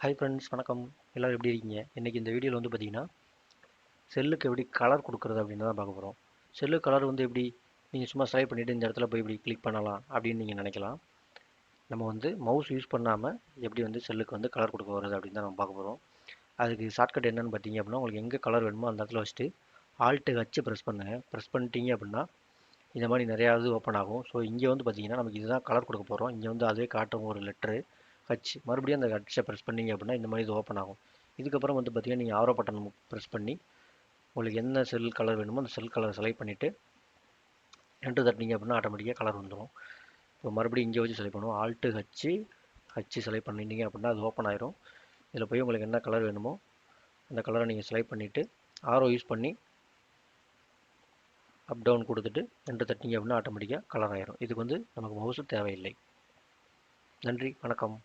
Hi friends, வணக்கம். எல்லோரும் எப்படி இருக்கீங்க? இன்றைக்கி இந்த வீடியோவில் வந்து பார்த்தீங்கன்னா, செல்லுக்கு எப்படி கலர் கொடுக்குறது அப்படின்னு தான் பார்க்க போகிறோம். செல்லுக்கு கலர் வந்து எப்படி நீங்கள் சும்மா செலக்ட் பண்ணிவிட்டு இந்த இடத்துல போய் இப்படி கிளிக் பண்ணலாம் அப்படின்னு நீங்கள் நினைக்கலாம். நம்ம வந்து மவுஸ் யூஸ் பண்ணாமல் எப்படி வந்து செல்லுக்கு வந்து கலர் கொடுக்க வருது அப்படின்னு தான் நம்ம பார்க்க போகிறோம். அதுக்கு ஷார்ட்கட் என்னென்னு பார்த்தீங்க அப்படின்னா, உங்களுக்கு எங்கே கலர் வேணுமோ அந்த இடத்துல வச்சுட்டு ஆல்ட்டு வச்சு ப்ரெஸ் பண்ணுங்கள். ப்ரெஸ் பண்ணிட்டீங்க அப்படின்னா இந்த மாதிரி நிறையா இது ஓப்பன் ஆகும். ஸோ இங்கே வந்து பார்த்தீங்கன்னா நமக்கு இதுதான் கலர் கொடுக்க போகிறோம். இங்கே வந்து அதே காட்டும் ஒரு லெட்ரு ஹச், மறுபடியும் அந்த ஹச்சை ப்ரெஸ் பண்ணிங்க அப்படின்னா இந்த மாதிரி இது ஓப்பன் ஆகும். இதுக்கப்புறம் வந்து பார்த்தீங்கன்னா நீங்கள் ஆரோ பட்டன் ப்ரெஸ் பண்ணி உங்களுக்கு என்ன செல் கலர் வேணுமோ அந்த செல் கலர் செலக்ட் பண்ணிவிட்டு என்ட்ரு தட்டினீங்க அப்படின்னா ஆட்டோமேட்டிக்காக கலர் வந்துடும். இப்போ மறுபடியும் இங்கே வச்சு செலக்ட் பண்ணுவோம். ஆல்ட்டு ஹச்சு செலக்ட் பண்ணிட்டீங்க அப்படின்னா அது ஓப்பன் ஆயிரும். இதில் போய் உங்களுக்கு என்ன கலர் வேணுமோ அந்த கலரை நீங்கள் செலக்ட் பண்ணிவிட்டு ஆரோ யூஸ் பண்ணி அப் டவுன் கொடுத்துட்டு என்ட்ரு தட்டினீங்க அப்படின்னா ஆட்டோமேட்டிக்காக கலர் ஆயிரும். இதுக்கு வந்து நமக்கு மவுஸு தேவையில்லை. நன்றி, வணக்கம்.